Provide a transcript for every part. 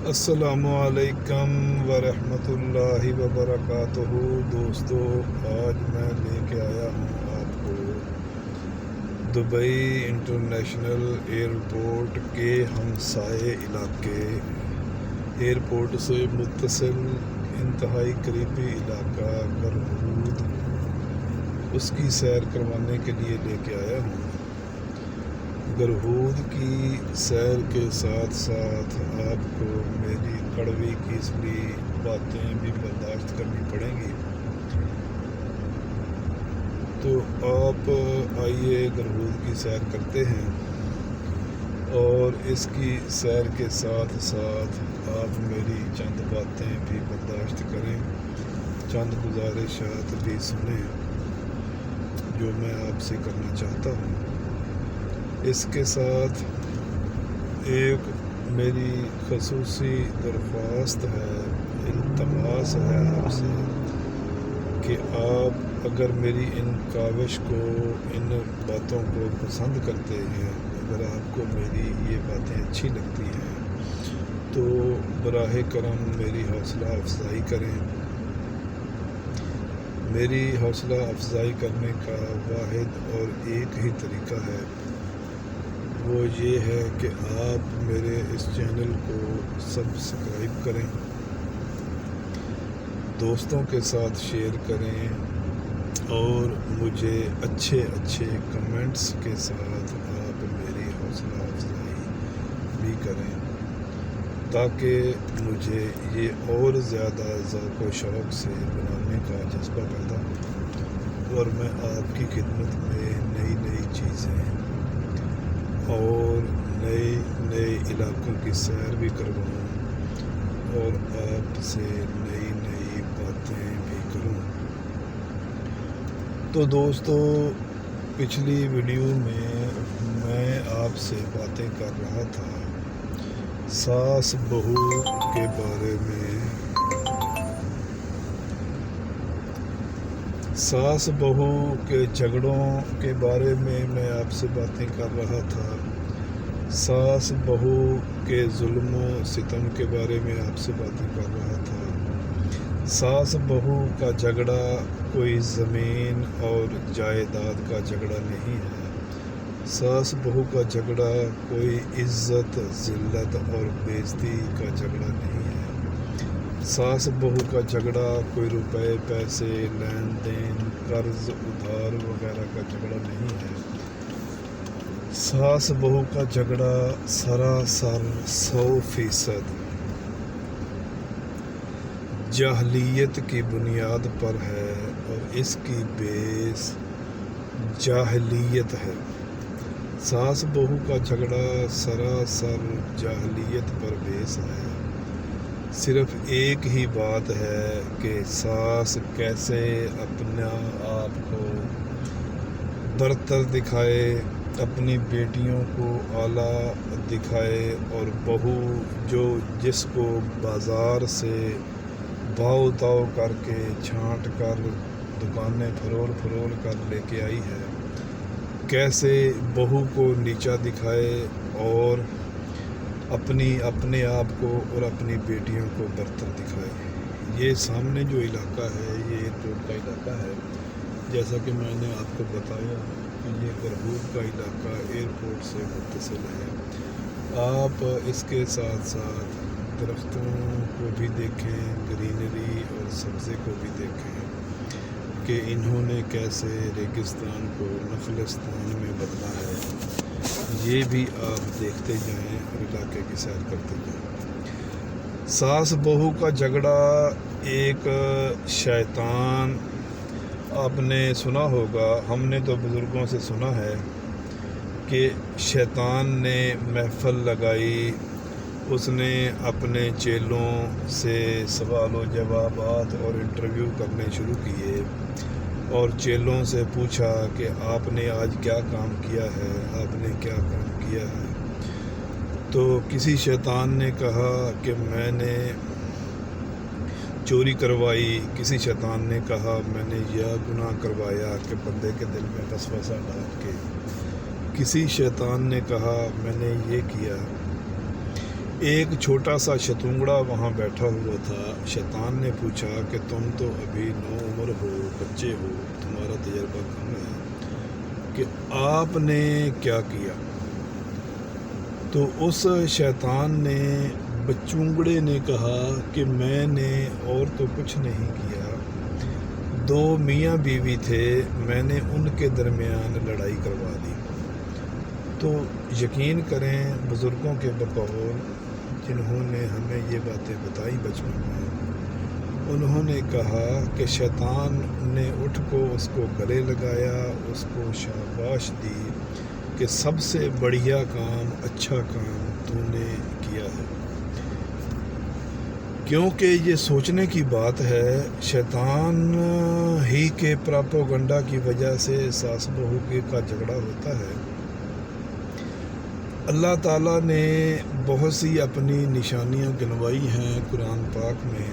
السلام علیکم ورحمۃ اللہ وبرکاتہ۔ دوستو، آج میں لے کے آیا ہوں آپ کو دبئی انٹرنیشنل ایئرپورٹ کے ہمسائے علاقے، ایئرپورٹ سے متصل انتہائی قریبی علاقہ گرہود، اس کی سیر کروانے کے لیے لے کے آیا ہوں۔ گرہود کی سیر کے ساتھ ساتھ آپ کو میری کڑوی کیسلی باتیں بھی برداشت کرنی پڑیں گی، تو آپ آئیے گرہود کی سیر کرتے ہیں، اور اس کی سیر کے ساتھ ساتھ آپ میری چند باتیں بھی برداشت کریں، چند گزارشات بھی سنیں جو میں آپ سے کرنا چاہتا ہوں۔ اس کے ساتھ ایک میری خصوصی درخواست ہے، التماس ہے آپ سے کہ آپ اگر میری ان کاوش کو، ان باتوں کو پسند کرتے ہیں، اگر آپ کو میری یہ باتیں اچھی لگتی ہیں، تو براہ کرم میری حوصلہ افزائی کریں۔ میری حوصلہ افزائی کرنے کا واحد اور ایک ہی طریقہ ہے، وہ یہ ہے کہ آپ میرے اس چینل کو سبسکرائب کریں، دوستوں کے ساتھ شیئر کریں، اور مجھے اچھے کمنٹس کے ساتھ آپ میری حوصلہ افزائی بھی کریں، تاکہ مجھے یہ اور زیادہ ذوق و شوق سے بنانے کا جذبہ پیدا ہو، اور میں آپ کی خدمت میں نئی چیزیں اور نئے علاقوں کی سیر بھی کرواؤں، اور آپ سے نئی باتیں بھی کروں۔ تو دوستو، پچھلی ویڈیو میں آپ سے باتیں کر رہا تھا ساس بہو کے بارے میں، ساس بہو کے جھگڑوں کے بارے میں آپ سے باتیں کر رہا تھا، ساس بہو کے ظلم و ستم کے بارے میں آپ سے باتیں کر رہا تھا۔ ساس بہو کا جھگڑا کوئی زمین اور جائیداد کا جھگڑا نہیں ہے، ساس بہو کا جھگڑا کوئی عزت، ذلت اور بے عزتی کا جھگڑا نہیں ہے، ساس بہو کا جھگڑا کوئی روپے پیسے، لین دین، قرض ادھار وغیرہ کا جھگڑا نہیں ہے، ساس بہو کا جھگڑا سراسر 100% جاہلیت کی بنیاد پر ہے، اور اس کی بیس جاہلیت ہے۔ ساس بہو کا جھگڑا سراسر جاہلیت پر بیس ہے۔ صرف ایک ہی بات ہے کہ ساس کیسے اپنا آپ کو برتر دکھائے، اپنی بیٹیوں کو اعلیٰ دکھائے، اور بہو جس کو بازار سے بھاؤ تاؤ کر کے چھانٹ کر دکانیں فرول کر لے کے آئی ہے، کیسے بہو کو نیچا دکھائے اور اپنے آپ کو اور اپنی بیٹیوں کو برتر دکھائے۔ یہ سامنے جو علاقہ ہے، یہ ایئرپورٹ کا علاقہ ہے، جیسا کہ میں نے آپ کو بتایا کہ یہ گرہود کا علاقہ ایئرپورٹ سے متصل ہے۔ آپ اس کے ساتھ ساتھ درختوں کو بھی دیکھیں، گرینری اور سبزے کو بھی دیکھیں کہ انہوں نے کیسے ریگستان کو نخلستان میں بدلا ہے، یہ بھی آپ دیکھتے جائیں اور علاقے کی سیر کرتے جائیں۔ ساس بہو کا جھگڑا ایک شیطان، آپ نے سنا ہوگا، ہم نے تو بزرگوں سے سنا ہے کہ شیطان نے محفل لگائی، اس نے اپنے چیلوں سے سوال و جوابات اور انٹرویو کرنے شروع کیے، اور چیلوں سے پوچھا کہ آپ نے آج کیا کام کیا ہے، آپ نے کیا کام کیا ہے۔ تو کسی شیطان نے کہا کہ میں نے چوری کروائی، کسی شیطان نے کہا میں نے یہ گناہ کروایا کہ بندے کے دل میں وسوسہ ڈال کے، کسی شیطان نے کہا میں نے یہ کیا۔ ایک چھوٹا سا شتونگڑا وہاں بیٹھا ہوا تھا۔ شیطان نے پوچھا کہ تم تو ابھی نو عمر ہو، بچے ہو، تمہارا تجربہ کم ہے، کہ آپ نے کیا کیا؟ تو اس شیطان نے بچونگڑے نے کہا کہ میں نے اور تو کچھ نہیں کیا، دو میاں بیوی تھے، میں نے ان کے درمیان لڑائی کروا دی۔ تو یقین کریں بزرگوں کے بقول جنہوں نے ہمیں یہ باتیں بتائی بچپن میں، انہوں نے کہا کہ شیطان نے اٹھ کو اس کو گلے لگایا، اس کو شاباش دی کہ سب سے بڑھیا کام، اچھا کام تو نے کیا ہے۔ کیونکہ یہ سوچنے کی بات ہے، شیطان ہی کے پراپوگنڈا کی وجہ سے ساس بہو کا جھگڑا ہوتا ہے۔ اللہ تعالیٰ نے بہت سی اپنی نشانیاں گنوائی ہیں قرآن پاک میں،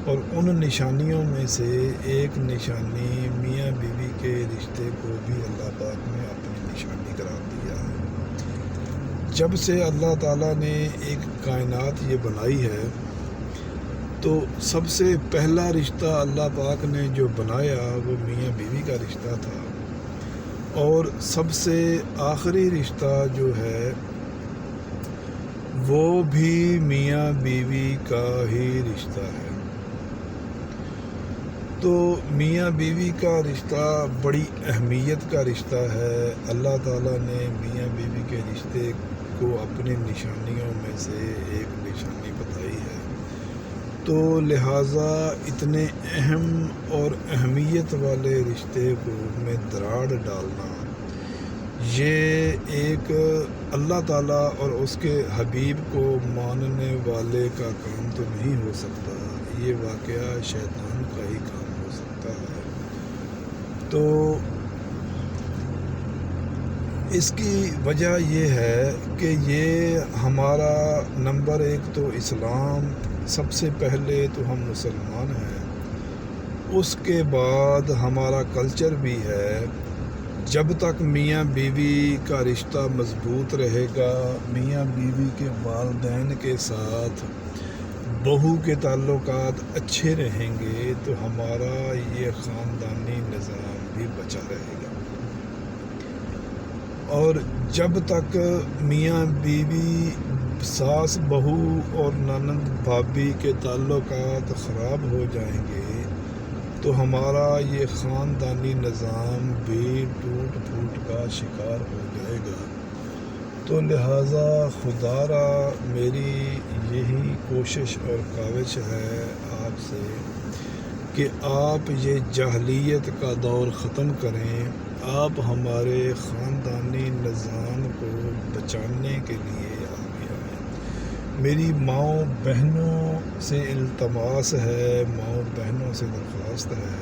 اور ان نشانیوں میں سے ایک نشانی میاں بیوی کے رشتے کو بھی اللہ پاک نے اپنی نشانی قرار دیا ہے۔ جب سے اللہ تعالیٰ نے ایک کائنات یہ بنائی ہے تو سب سے پہلا رشتہ اللہ پاک نے جو بنایا وہ میاں بیوی کا رشتہ تھا، اور سب سے آخری رشتہ جو ہے وہ بھی میاں بیوی کا ہی رشتہ ہے۔ تو میاں بیوی کا رشتہ بڑی اہمیت کا رشتہ ہے۔ اللہ تعالیٰ نے میاں بیوی کے رشتے کو اپنی نشانیوں میں سے ایک نشانی بتائی ہے، تو لہٰذا اتنے اہم اور اہمیت والے رشتے کو میں دراڑ ڈالنا، یہ ایک اللہ تعالیٰ اور اس کے حبیب کو ماننے والے کا کام تو نہیں ہو سکتا، یہ واقعہ شیطان کا ہی کام ہو سکتا ہے۔ تو اس کی وجہ یہ ہے کہ یہ ہمارا نمبر ایک تو اسلام، سب سے پہلے تو ہم مسلمان ہیں، اس کے بعد ہمارا کلچر بھی ہے۔ جب تک میاں بیوی کا رشتہ مضبوط رہے گا، میاں بیوی کے والدین کے ساتھ بہو کے تعلقات اچھے رہیں گے تو ہمارا یہ خاندانی نظام بھی بچا رہے گا، اور جب تک میاں بیوی، ساس بہو اور نند بھابھی کے تعلقات خراب ہو جائیں گے تو ہمارا یہ خاندانی نظام بھی ٹوٹ پھوٹ کا شکار ہو جائے گا۔ تو لہٰذا خدا را میری یہی کوشش اور کاوش ہے آپ سے کہ آپ یہ جاہلیت کا دور ختم کریں، آپ ہمارے خاندانی نظام کو بچانے کے لیے آگے آئیں۔ میری ماؤں بہنوں سے التماس ہے، ماؤں بہنوں سے درخواست ہے،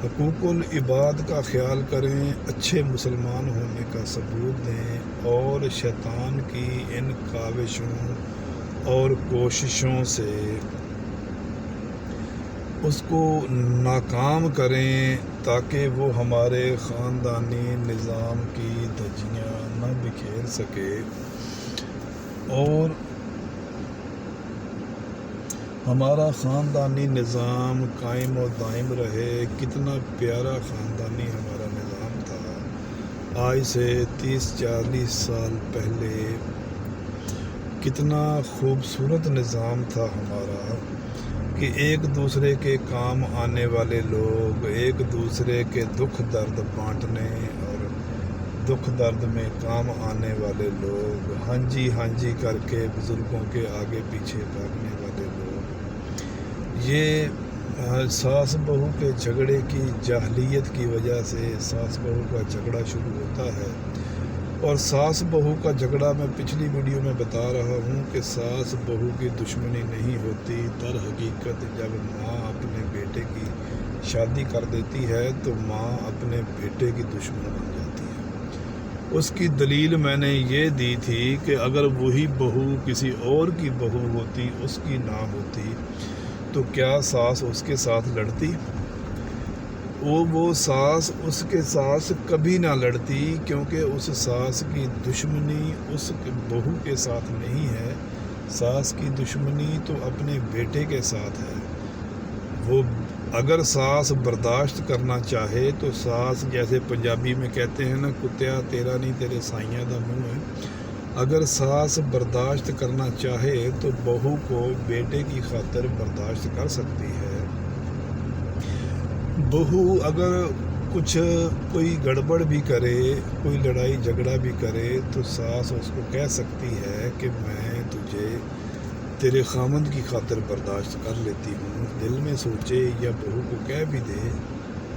حقوق العباد کا خیال کریں، اچھے مسلمان ہونے کا ثبوت دیں، اور شیطان کی ان کاوشوں اور کوششوں سے اس کو ناکام کریں تاکہ وہ ہمارے خاندانی نظام کی دھجیاں نہ بکھیر سکے، اور ہمارا خاندانی نظام قائم و دائم رہے۔ کتنا پیارا خاندانی ہمارا نظام تھا، آج سے 30-40 سال پہلے کتنا خوبصورت نظام تھا ہمارا، کہ ایک دوسرے کے کام آنے والے لوگ ایک دوسرے کے دکھ درد بانٹنے اور دکھ درد میں کام آنے والے لوگ، ہاں جی کر کے بزرگوں کے آگے پیچھے بھاگنے والے لوگ، یہ ساس بہو کے جھگڑے کی جاہلیت کی وجہ سے ساس بہو کا جھگڑا شروع ہوتا ہے۔ اور ساس بہو کا جھگڑا میں پچھلی ویڈیو میں بتا رہا ہوں کہ ساس بہو کی دشمنی نہیں ہوتی، در حقیقت جب ماں اپنے بیٹے کی شادی کر دیتی ہے تو ماں اپنے بیٹے کی دشمن بن جاتی ہے۔ اس کی دلیل میں نے یہ دی تھی کہ اگر وہی بہو کسی اور کی بہو ہوتی، اس کی نہ ہوتی، تو کیا ساس اس کے ساتھ لڑتی؟ وہ ساس اس کے ساس کبھی نہ لڑتی، کیونکہ اس ساس کی دشمنی اس بہو کے ساتھ نہیں ہے، ساس کی دشمنی تو اپنے بیٹے کے ساتھ ہے۔ وہ اگر ساس برداشت کرنا چاہے تو ساس، جیسے پنجابی میں کہتے ہیں نا، کتیا تیرا نہیں تیرے سائیاں دا منہ ہے، اگر ساس برداشت کرنا چاہے تو بہو کو بیٹے کی خاطر برداشت کر سکتی ہے۔ بہو اگر کوئی گڑبڑ بھی کرے، کوئی لڑائی جھگڑا بھی کرے تو ساس اس کو کہہ سکتی ہے کہ میں تجھے تیرے خامند کی خاطر برداشت کر لیتی ہوں۔ دل میں سوچے یا بہو کو کہہ بھی دے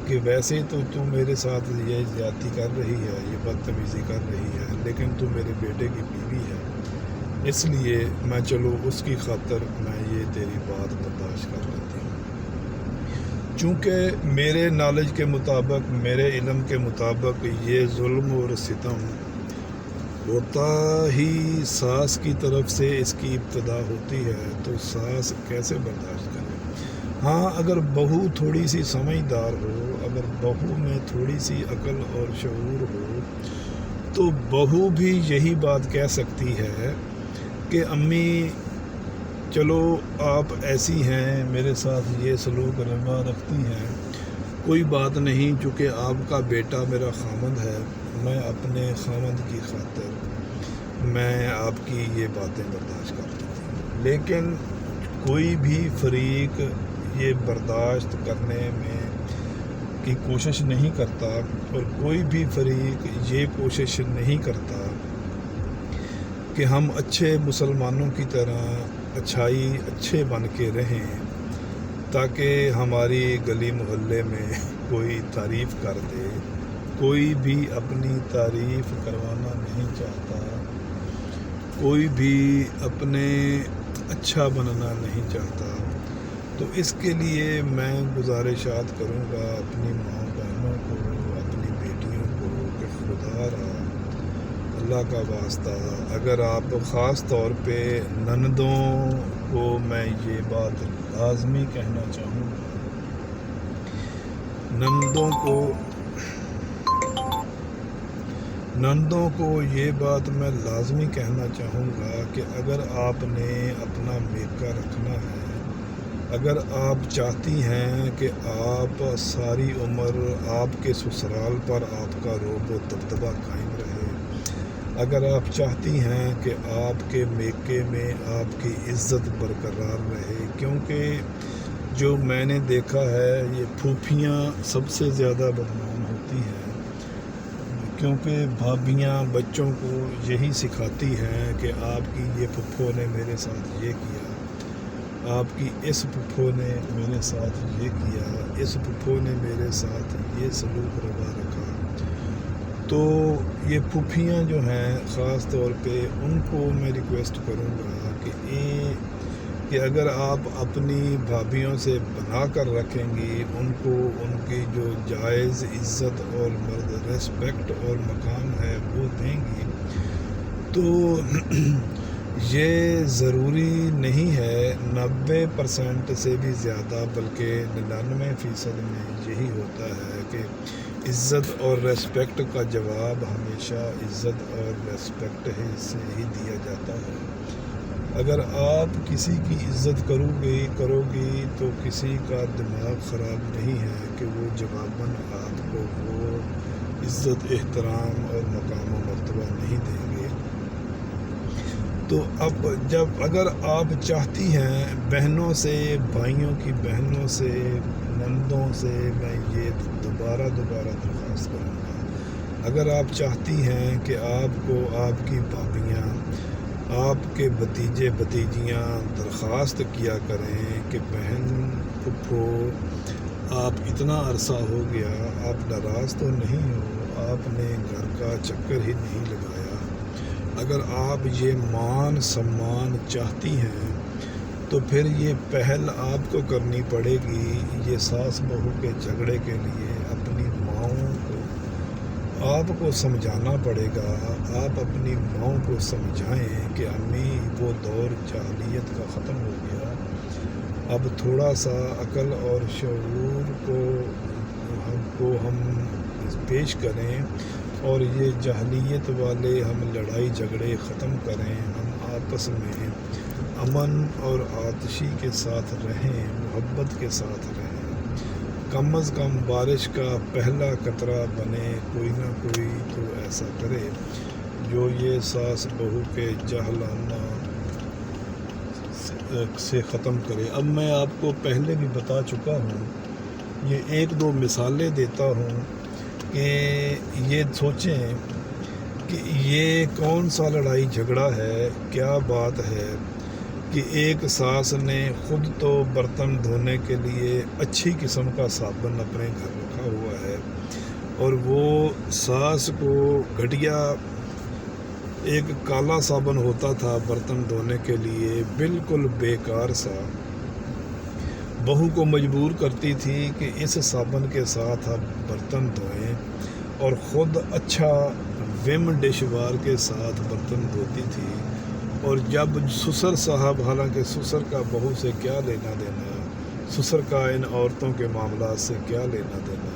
کہ ویسے تو میرے ساتھ یہ زیادتی کر رہی ہے، یہ بدتمیزی کر رہی ہے، لیکن تو میرے بیٹے کی بیوی ہے، اس لیے میں چلو اس کی خاطر میں یہ تیری بات برداشت کر لیتی ہوں۔ چونکہ میرے نالج کے مطابق، میرے علم کے مطابق یہ ظلم اور ستم ہوتا ہی ساس کی طرف سے اس کی ابتدا ہوتی ہے، تو ساس کیسے برداشت کرے؟ ہاں، اگر بہو تھوڑی سی سمجھدار ہو، اگر بہو میں تھوڑی سی عقل اور شعور ہو تو بہو بھی یہی بات کہہ سکتی ہے کہ امی چلو آپ ایسی ہیں، میرے ساتھ یہ سلوک روا رکھتی ہیں، کوئی بات نہیں، چونکہ آپ کا بیٹا میرا خامند ہے، میں اپنے خامند کی خاطر میں آپ کی یہ باتیں برداشت کر لیتی ہوں۔ لیکن کوئی بھی فریق یہ برداشت کرنے میں کی کوشش نہیں کرتا، اور کوئی بھی فریق یہ کوشش نہیں کرتا کہ ہم اچھے مسلمانوں کی طرح اچھے بن کے رہیں، تاکہ ہماری گلی محلے میں کوئی تعریف کر دے۔ کوئی بھی اپنی تعریف کروانا نہیں چاہتا، کوئی بھی اپنے اچھا بننا نہیں چاہتا۔ تو اس کے لیے میں گزارشات کروں گا اپنی ماں بہنوں کو، اپنی بیٹیوں کو کہ خدا را، اللہ کا واسطہ، اگر آپ خاص طور پہ نندوں کو میں یہ بات لازمی کہنا چاہوں گا، نندوں کو یہ بات میں لازمی کہنا چاہوں گا کہ اگر آپ نے اپنا میکہ رکھنا ہے، اگر آپ چاہتی ہیں کہ آپ ساری عمر آپ کے سسرال پر آپ کا رعب و دبدبہ قائم رہے، اگر آپ چاہتی ہیں کہ آپ کے میکے میں آپ کی عزت برقرار رہے، کیونکہ جو میں نے دیکھا ہے یہ پھوپھیاں سب سے زیادہ بدنام ہوتی ہیں، کیونکہ بھابیاں بچوں کو یہی سکھاتی ہیں کہ آپ کی یہ پھپھو نے میرے ساتھ یہ کیا، آپ کی اس پھپھو نے میرے ساتھ یہ کیا، اس پھپھو نے میرے ساتھ یہ سلوک روا رکھا۔ تو یہ پھوپھیاں جو ہیں خاص طور پہ ان کو میں ریکویسٹ کروں گا کہ اگر آپ اپنی بھابھیوں سے بنا کر رکھیں گی، ان کو ان کی جو جائز عزت اور مرد ریسپیکٹ اور مقام ہے وہ دیں گی، تو یہ ضروری نہیں ہے 90% سے بھی زیادہ، بلکہ 99% میں یہی ہوتا ہے کہ عزت اور ریسپیکٹ کا جواب ہمیشہ عزت اور ریسپیکٹ سے ہی دیا جاتا ہے۔ اگر آپ کسی کی عزت کرو گی تو کسی کا دماغ خراب نہیں ہے کہ وہ جواباً آپ کو وہ عزت، احترام اور مقام و مرتبہ نہیں دیں گے۔ تو اب اگر آپ چاہتی ہیں بہنوں سے، بھائیوں کی بہنوں سے، نندوں سے میں یہ دوبارہ درخواست کروں گا، اگر آپ چاہتی ہیں کہ آپ کو آپ کی بھابیاں، آپ کے بھتیجے بھتیجیاں درخواست کیا کریں کہ بہن پھپھو آپ اتنا عرصہ ہو گیا، آپ ناراض تو نہیں ہو، آپ نے گھر کا چکر ہی نہیں لگایا، اگر آپ یہ مان سمان چاہتی ہیں تو پھر یہ پہل آپ کو کرنی پڑے گی۔ یہ ساس بہو کے جھگڑے کے لیے اپنی ماؤں کو آپ کو سمجھانا پڑے گا، آپ اپنی ماؤں کو سمجھائیں کہ امی وہ دور جاہلیت کا ختم ہو گیا، اب تھوڑا سا عقل اور شعور کو ہم پیش کریں اور یہ جاہلیت والے ہم لڑائی جھگڑے ختم کریں، ہم آپس میں امن اور آتشی کے ساتھ رہیں، محبت کے ساتھ رہیں، کم از کم بارش کا پہلا قطرہ بنے، کوئی نہ کوئی تو ایسا کرے جو یہ ساس بہو کے جاہلانہ سے ختم کرے۔ اب میں آپ کو پہلے بھی بتا چکا ہوں، یہ ایک دو مثالیں دیتا ہوں کہ یہ سوچیں کہ یہ کون سا لڑائی جھگڑا ہے، کیا بات ہے کہ ایک ساس نے خود تو برتن دھونے کے لیے اچھی قسم کا صابن اپنے گھر رکھا ہوا ہے، اور وہ ساس کو گھٹیا ایک کالا صابن ہوتا تھا برتن دھونے کے لیے، بالکل بیکار سا، بہو کو مجبور کرتی تھی کہ اس صابن کے ساتھ آپ برتن دھوئیں، اور خود اچھا ویم ڈش وار کے ساتھ برتن دھوتی تھی۔ اور جب سسر صاحب، حالانکہ سسر کا بہو سے کیا لینا دینا، سسر کا ان عورتوں کے معاملات سے کیا لینا دینا،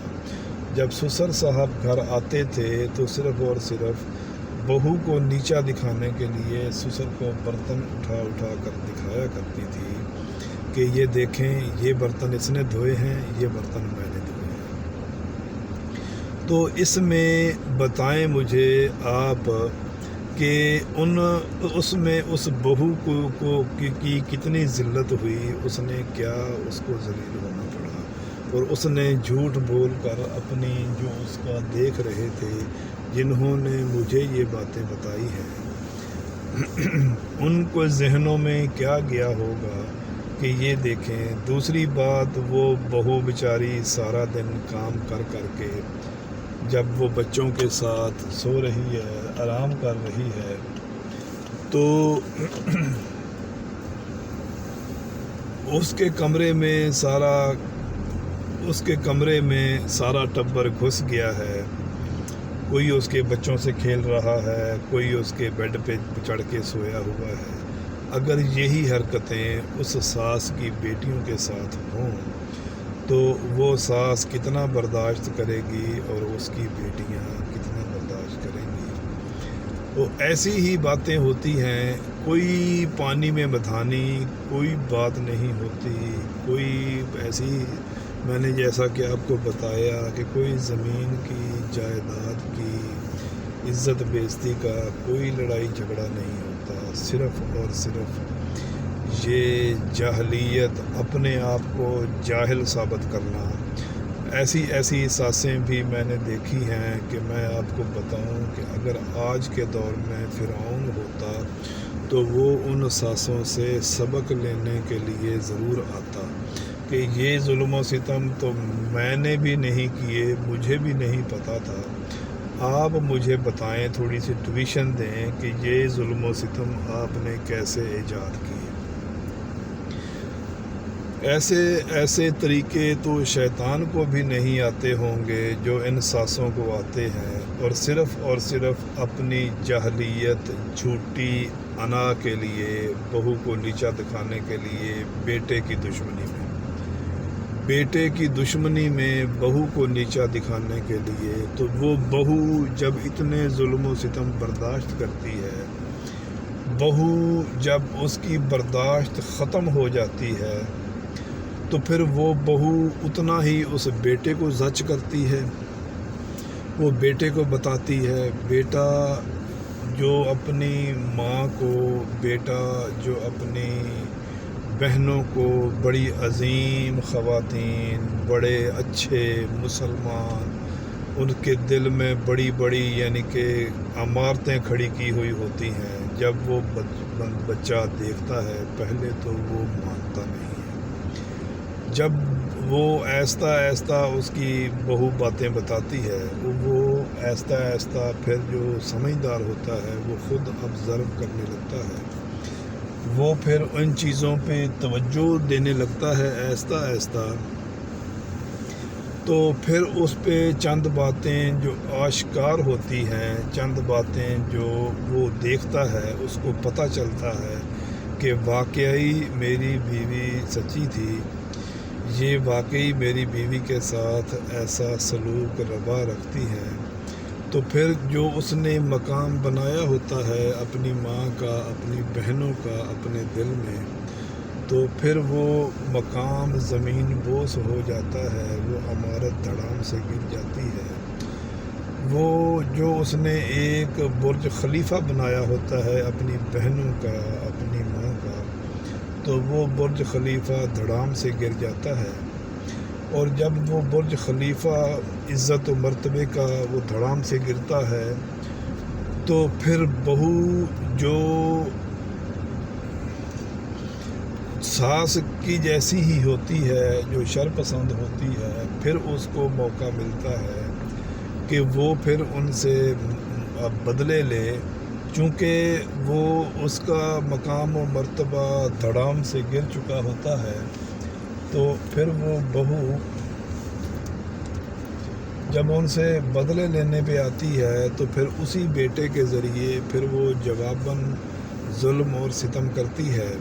جب سسر صاحب گھر آتے تھے تو صرف اور صرف بہو کو نیچا دکھانے کے لیے سسر کو برتن اٹھا اٹھا کر دکھایا کرتی تھی کہ یہ دیکھیں، یہ برتن اس نے دھوئے ہیں، یہ برتن میں نے دھوئے ہیں۔ تو اس میں بتائیں مجھے آپ کہ اس میں اس بہو کو کی کتنی ذلت ہوئی، اس نے کیا اس کو ذلیل ہونا پڑا، اور اس نے جھوٹ بول کر اپنی جو اس کا دیکھ رہے تھے، جنہوں نے مجھے یہ باتیں بتائی ہیں، ان کو ذہنوں میں کیا گیا ہوگا کہ یہ دیکھیں۔ دوسری بات، وہ بہو بیچاری سارا دن کام کر کر کے جب وہ بچوں کے ساتھ سو رہی ہے، آرام کر رہی ہے، تو اس کے کمرے میں سارا ٹبر گھس گیا ہے، کوئی اس کے بچوں سے کھیل رہا ہے، کوئی اس کے بیڈ پہ چڑھ کے سویا ہوا ہے۔ اگر یہی حرکتیں اس ساس کی بیٹیوں کے ساتھ ہوں تو وہ ساس کتنا برداشت کرے گی اور اس کی بیٹیاں کتنا برداشت کریں گی۔ تو ایسی ہی باتیں ہوتی ہیں، کوئی پانی میں مدھانی، کوئی بات نہیں ہوتی، کوئی ایسی، میں نے جیسا کہ آپ کو بتایا کہ کوئی زمین کی، جائیداد کی، عزت بےعزتی کا کوئی لڑائی جھگڑا نہیں ہوتا، صرف اور صرف یہ جاہلیت، اپنے آپ کو جاہل ثابت کرنا۔ ایسی ساسیں بھی میں نے دیکھی ہیں کہ میں آپ کو بتاؤں کہ اگر آج کے دور میں فرعون ہوتا تو وہ ان ساسوں سے سبق لینے کے لیے ضرور آتا کہ یہ ظلم و ستم تو میں نے بھی نہیں کیے، مجھے بھی نہیں پتہ تھا، آپ مجھے بتائیں، تھوڑی سی ٹیوشن دیں کہ یہ ظلم و ستم آپ نے کیسے ایجاد کیے۔ ایسے طریقے تو شیطان کو بھی نہیں آتے ہوں گے جو ان ساسوں کو آتے ہیں، اور صرف اپنی جاہلیت، جھوٹی انا کے لیے، بہو کو نیچا دکھانے کے لیے، بیٹے کی دشمنی میں بہو کو نیچا دکھانے کے لیے، تو وہ بہو جب اتنے ظلم و ستم برداشت کرتی ہے، بہو جب اس کی برداشت ختم ہو جاتی ہے، تو پھر وہ بہو اتنا ہی اس بیٹے کو زچ کرتی ہے، وہ بیٹے کو بتاتی ہے، بیٹا جو اپنی ماں کو، بیٹا جو اپنی بہنوں کو، بڑی عظیم خواتین، بڑے اچھے مسلمان، ان کے دل میں بڑی بڑی یعنی کہ عمارتیں کھڑی کی ہوئی ہوتی ہیں، جب وہ بچہ دیکھتا ہے پہلے تو وہ مانتا نہیں ہے، جب وہ آہستہ آہستہ اس کی بہو باتیں بتاتی ہے، وہ آہستہ آہستہ پھر جو سمجھدار ہوتا ہے وہ خود آبزرو کرنے لگتا ہے، وہ پھر ان چیزوں پہ توجہ دینے لگتا ہے آہستہ آہستہ، تو پھر اس پہ چند باتیں جو آشکار ہوتی ہیں، چند باتیں جو وہ دیکھتا ہے، اس کو پتہ چلتا ہے کہ واقعی میری بیوی سچی تھی، یہ واقعی میری بیوی کے ساتھ ایسا سلوک روا رکھتی ہے، تو پھر جو اس نے مقام بنایا ہوتا ہے اپنی ماں کا، اپنی بہنوں کا اپنے دل میں، تو پھر وہ مقام زمین بوس ہو جاتا ہے، وہ عمارت دھڑام سے گر جاتی ہے۔ وہ جو اس نے ایک برج خلیفہ بنایا ہوتا ہے اپنی بہنوں کا، اپنی ماں کا، تو وہ برج خلیفہ دھڑام سے گر جاتا ہے۔ اور جب وہ برج خلیفہ عزت و مرتبے کا وہ دھڑام سے گرتا ہے، تو پھر بہو جو ساس کی جیسی ہی ہوتی ہے، جو شرپسند ہوتی ہے، پھر اس کو موقع ملتا ہے کہ وہ پھر ان سے بدلے لے، چونکہ وہ اس کا مقام و مرتبہ دھڑام سے گر چکا ہوتا ہے۔ تو پھر وہ بہو جب ان سے بدلے لینے پہ آتی ہے، تو پھر اسی بیٹے کے ذریعے پھر وہ جواباً ظلم اور ستم کرتی ہے۔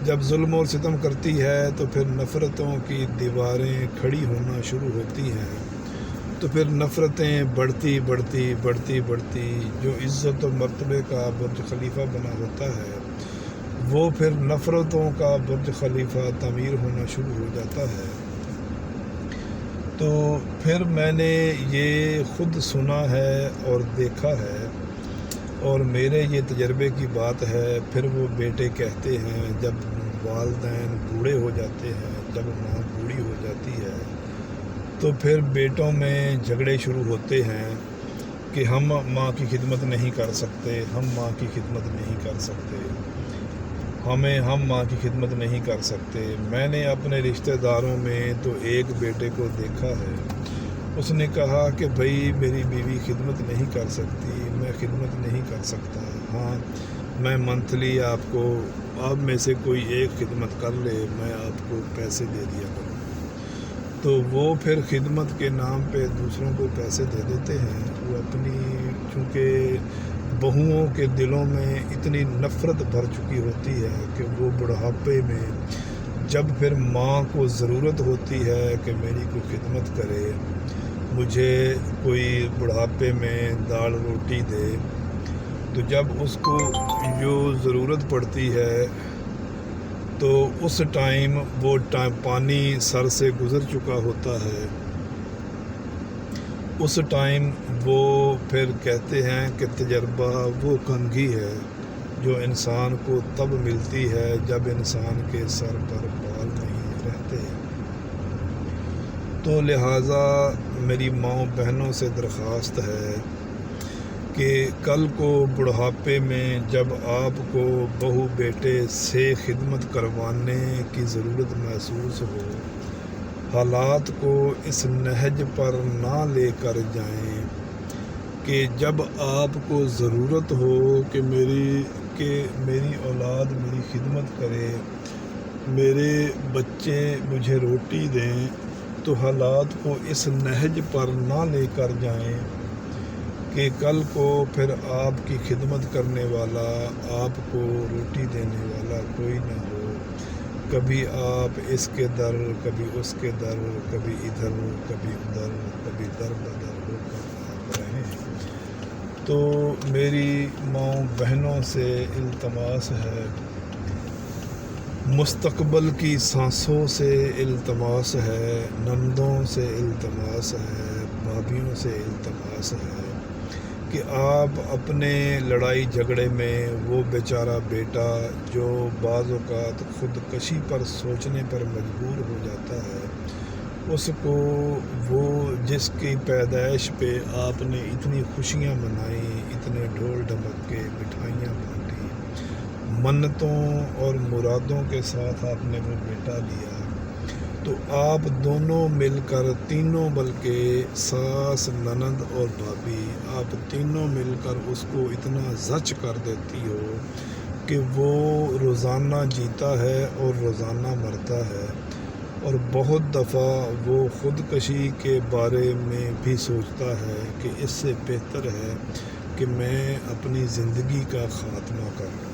جب ظلم اور ستم کرتی ہے تو پھر نفرتوں کی دیواریں کھڑی ہونا شروع ہوتی ہیں۔ تو پھر نفرتیں بڑھتی جو عزت و مرتبے کا برج خلیفہ بنا ہوتا ہے، وہ پھر نفرتوں کا برج خلیفہ تعمیر ہونا شروع ہو جاتا ہے۔ تو پھر میں نے یہ خود سنا ہے اور دیکھا ہے، اور میرے یہ تجربے کی بات ہے۔ پھر وہ بیٹے کہتے ہیں، جب والدین بوڑھے ہو جاتے ہیں، جب ماں بوڑھی ہو جاتی ہے، تو پھر بیٹوں میں جھگڑے شروع ہوتے ہیں کہ ہم ماں کی خدمت نہیں کر سکتے، ہم ماں کی خدمت نہیں کر سکتے، ہم ماں کی خدمت نہیں کر سکتے۔ میں نے اپنے رشتہ داروں میں تو ایک بیٹے کو دیکھا ہے، اس نے کہا کہ بھائی میری بیوی خدمت نہیں کر سکتی، میں خدمت نہیں کر سکتا، ہاں میں منتھلی آپ کو میں سے کوئی ایک خدمت کر لے، میں آپ کو پیسے دے دیا کروں۔ تو وہ پھر خدمت کے نام پہ دوسروں کو پیسے دے دیتے ہیں۔ وہ اپنی چونکہ بہوؤں کے دلوں میں اتنی نفرت بھر چکی ہوتی ہے کہ وہ بڑھاپے میں جب پھر ماں کو ضرورت ہوتی ہے کہ میری کوئی خدمت کرے، مجھے کوئی بڑھاپے میں دال روٹی دے، تو جب اس کو جو ضرورت پڑتی ہے تو اس ٹائم وہ پانی سر سے گزر چکا ہوتا ہے، اس ٹائم وہ پھر کہتے ہیں کہ تجربہ وہ کنگھی ہے جو انسان کو تب ملتی ہے جب انسان کے سر پر بال نہیں رہتے۔ تو لہٰذا میری ماں بہنوں سے درخواست ہے کہ کل کو بڑھاپے میں جب آپ کو بہو بیٹے سے خدمت کروانے کی ضرورت محسوس ہو، حالات کو اس نہج پر نہ لے کر جائیں کہ جب آپ کو ضرورت ہو کہ میری اولاد میری خدمت کرے، میرے بچے مجھے روٹی دیں، تو حالات کو اس نہج پر نہ لے کر جائیں کہ کل کو پھر آپ کی خدمت کرنے والا، آپ کو روٹی دینے والا کوئی نہ ہو۔ کبھی آپ اس کے در، کبھی اس کے در، کبھی ادھر کبھی ادھر، کبھی در بدر ہو کر آپ رہیں۔ تو میری ماں بہنوں سے التماس ہے، مستقبل کی سانسوں سے التماس ہے، نندوں سے التماس ہے، بھابھیوں سے التماس ہے کہ آپ اپنے لڑائی جھگڑے میں وہ بیچارہ بیٹا جو بعض اوقات خودکشی پر سوچنے پر مجبور ہو جاتا ہے، اس کو وہ جس کی پیدائش پہ آپ نے اتنی خوشیاں منائیں، اتنے ڈھول ڈھمکے مٹھائیاں بانٹی، منتوں اور مرادوں کے ساتھ آپ نے وہ بیٹا لیا، تو آپ دونوں مل کر تینوں، بلکہ ساس، نند اور بھابھی، آپ تینوں مل کر اس کو اتنا زچ کر دیتی ہو کہ وہ روزانہ جیتا ہے اور روزانہ مرتا ہے، اور بہت دفعہ وہ خودکشی کے بارے میں بھی سوچتا ہے کہ اس سے بہتر ہے کہ میں اپنی زندگی کا خاتمہ کروں۔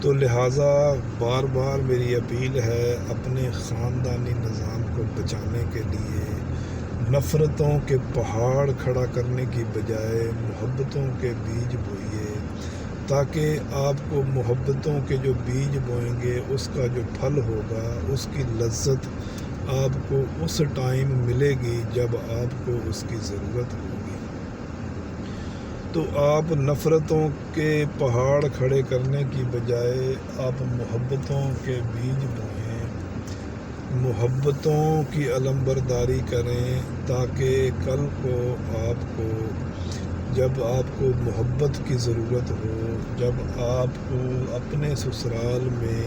تو لہٰذا بار بار میری اپیل ہے اپنے خاندانی نظام کو بچانے کے لیے نفرتوں کے پہاڑ کھڑا کرنے کی بجائے محبتوں کے بیج بوئیے، تاکہ آپ کو محبتوں کے جو بیج بوئیں گے اس کا جو پھل ہوگا اس کی لذت آپ کو اس ٹائم ملے گی جب آپ کو اس کی ضرورت ہوگی۔ تو آپ نفرتوں کے پہاڑ کھڑے کرنے کی بجائے آپ محبتوں کے بیج بوئیں، محبتوں کی علمبرداری کریں، تاکہ کل کو آپ کو جب آپ کو محبت کی ضرورت ہو، جب آپ کو اپنے سسرال میں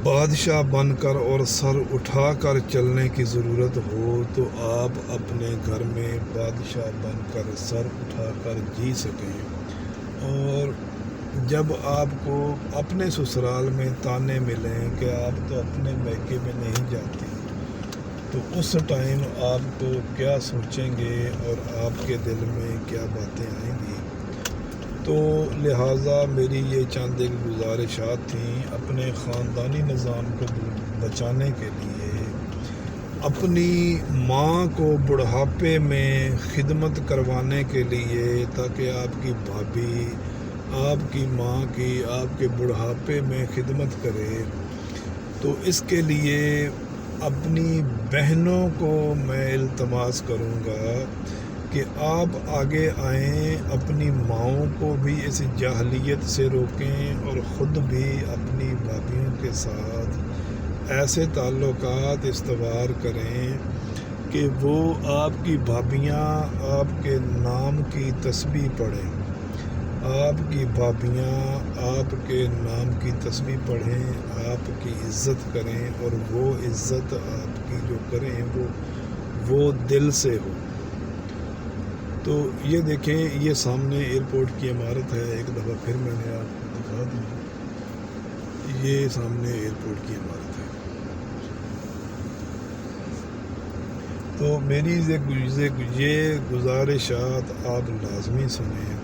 بادشاہ بن کر اور سر اٹھا کر چلنے کی ضرورت ہو، تو آپ اپنے گھر میں بادشاہ بن کر سر اٹھا کر جی سکیں۔ اور جب آپ کو اپنے سسرال میں تانے ملیں کہ آپ تو اپنے میکے میں نہیں جاتی، تو اس ٹائم آپ کو کیا سوچیں گے اور آپ کے دل میں کیا باتیں آئیں گی۔ تو لہٰذا میری یہ چند ایک گزارشات تھیں اپنے خاندانی نظام کو بچانے کے لیے، اپنی ماں کو بڑھاپے میں خدمت کروانے کے لیے، تاکہ آپ کی بھابھی آپ کی ماں کی آپ کے بڑھاپے میں خدمت کرے۔ تو اس کے لیے اپنی بہنوں کو میں التماس کروں گا کہ آپ آگے آئیں، اپنی ماؤں کو بھی اس جاہلیت سے روکیں اور خود بھی اپنی بھابھیوں کے ساتھ ایسے تعلقات استوار کریں کہ وہ آپ کی بھابھیاں آپ کے نام کی تسبیح پڑھیں، آپ کی بھابھیاں آپ کے نام کی تسبیح پڑھیں، آپ کی عزت کریں، اور وہ عزت آپ کی جو کریں وہ دل سے ہو۔ تو یہ دیکھیں، یہ سامنے ایئرپورٹ کی عمارت ہے، ایک دفعہ پھر میں نے آپ کو دکھا دی، یہ سامنے ایئرپورٹ کی عمارت ہے۔ تو میری یہ گزارشات آپ لازمی سنیں۔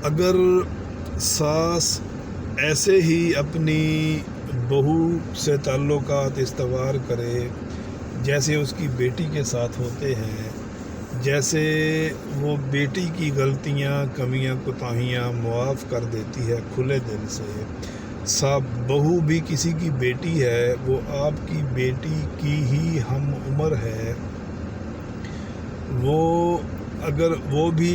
اگر ساس ایسے ہی اپنی بہو سے تعلقات استوار کرے جیسے اس کی بیٹی کے ساتھ ہوتے ہیں، جیسے وہ بیٹی کی غلطیاں کمیاں کوتاہیاں معاف کر دیتی ہے کھلے دل سے، بہو بھی کسی کی بیٹی ہے، وہ آپ کی بیٹی کی ہی ہم عمر ہے، وہ اگر وہ بھی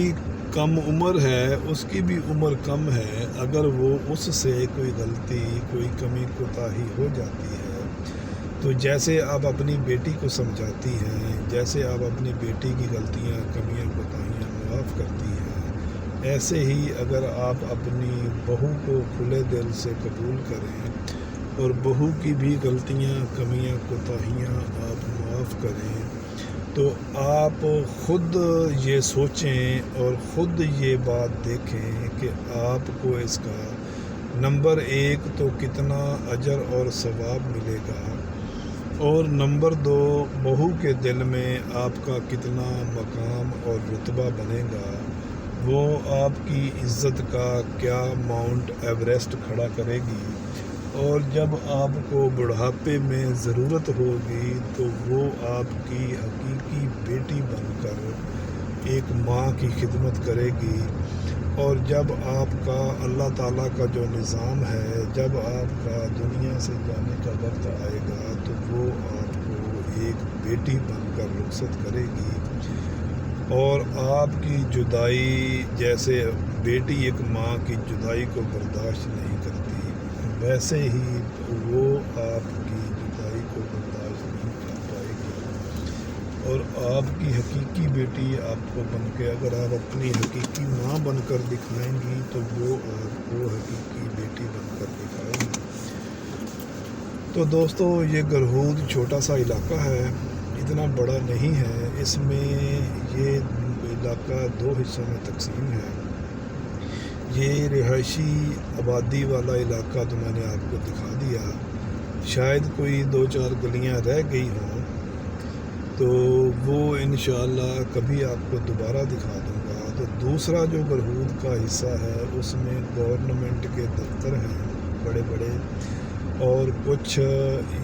کم عمر ہے، اس کی بھی عمر کم ہے، اگر وہ اس سے کوئی غلطی کوئی کمی کوتاہی ہو جاتی ہے، تو جیسے آپ اپنی بیٹی کو سمجھاتی ہیں، جیسے آپ اپنی بیٹی کی غلطیاں کمیاں کوتاہیاں معاف کرتی ہیں، ایسے ہی اگر آپ اپنی بہو کو کھلے دل سے قبول کریں اور بہو کی بھی غلطیاں کمیاں کوتاہیاں آپ معاف کریں، تو آپ خود یہ سوچیں اور خود یہ بات دیکھیں کہ آپ کو اس کا نمبر 1 تو کتنا اجر اور ثواب ملے گا، اور نمبر 2 بہو کے دل میں آپ کا کتنا مقام اور رتبہ بنے گا، وہ آپ کی عزت کا کیا ماؤنٹ ایوریسٹ کھڑا کرے گی، اور جب آپ کو بڑھاپے میں ضرورت ہوگی تو وہ آپ کی حقیقی بیٹی بن کر ایک ماں کی خدمت کرے گی، اور جب آپ کا اللہ تعالیٰ کا جو نظام ہے، جب آپ کا دنیا سے جانے کا وقت آئے گا تو وہ آپ کو ایک بیٹی بن کر رخصت کرے گی، اور آپ کی جدائی جیسے بیٹی ایک ماں کی جدائی کو برداشت نہیں کرتی، ویسے ہی وہ آپ کی جدائی کو برداشت نہیں کر پائے گی، اور آپ کی حقیقی بیٹی آپ کو بن کے اگر آپ اپنی حقیقی ماں بن کر دکھائیں گی تو وہ آپ کو حقیقی بیٹی بن کر دکھائے گی۔ تو دوستو، یہ گرہود چھوٹا سا علاقہ ہے، اتنا بڑا نہیں ہے، اس میں یہ علاقہ 2 حصوں میں تقسیم ہے۔ یہ رہائشی آبادی والا علاقہ تو میں نے آپ کو دکھا دیا، شاید کوئی 2-4 گلیاں رہ گئی ہوں، تو وہ انشاءاللہ کبھی آپ کو دوبارہ دکھا دوں گا۔ تو دوسرا جو برہود کا حصہ ہے اس میں گورنمنٹ کے دفتر ہیں بڑے بڑے، اور کچھ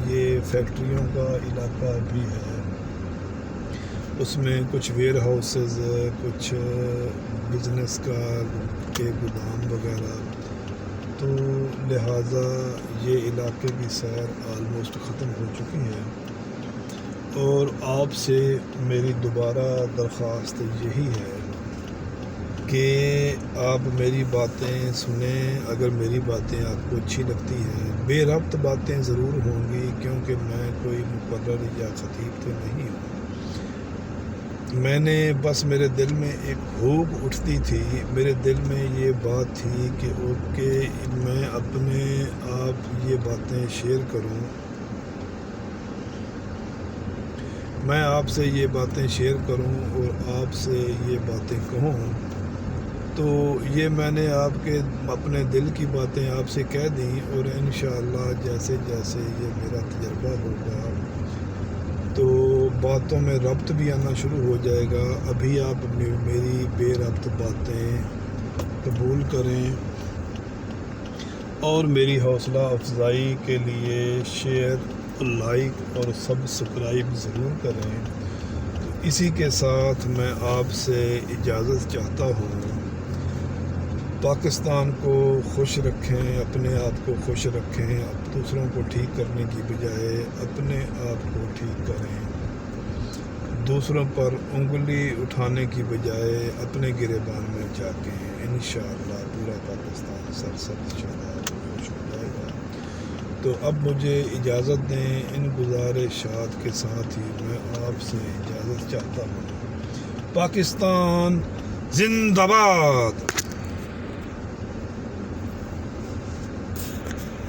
یہ فیکٹریوں کا علاقہ بھی ہے، اس میں کچھ ویئر ہاؤسز، کچھ بزنس کے گودام وغیرہ، تو لہٰذا یہ علاقے کی سیر آلموسٹ ختم ہو چکی ہے، اور آپ سے میری دوبارہ درخواست یہی ہے کہ آپ میری باتیں سنیں۔ اگر میری باتیں آپ کو اچھی لگتی ہیں، بے ربط باتیں ضرور ہوں گی کیونکہ میں کوئی مقرر یا خطیب تو نہیں ہوں، میں نے بس میرے دل میں ایک بھوک اٹھتی تھی، میرے دل میں یہ بات تھی کہ اوکے میں اپنے آپ یہ باتیں شیئر کروں، میں آپ سے یہ باتیں شیئر کروں اور آپ سے یہ باتیں کہوں، تو یہ میں نے آپ کے اپنے دل کی باتیں آپ سے کہہ دیں، اور انشاءاللہ جیسے جیسے یہ میرا تجربہ ہوگا تو باتوں میں ربط بھی آنا شروع ہو جائے گا۔ ابھی آپ میری بے ربط باتیں قبول کریں اور میری حوصلہ افزائی کے لیے شیئر، لائک اور سبسکرائب ضرور کریں۔ تو اسی کے ساتھ میں آپ سے اجازت چاہتا ہوں۔ پاکستان کو خوش رکھیں، اپنے آپ کو خوش رکھیں، دوسروں کو ٹھیک کرنے کی بجائے اپنے آپ کو ٹھیک کریں، دوسروں پر انگلی اٹھانے کی بجائے اپنے گریبان میں جھانکیں، انشاءاللہ پورا پاکستان سرسبز شاداب خوش ہو جائے گا۔ تو اب مجھے اجازت دیں، ان گزارشات کے ساتھ ہی میں آپ سے اجازت چاہتا ہوں۔ پاکستان زندہ باد۔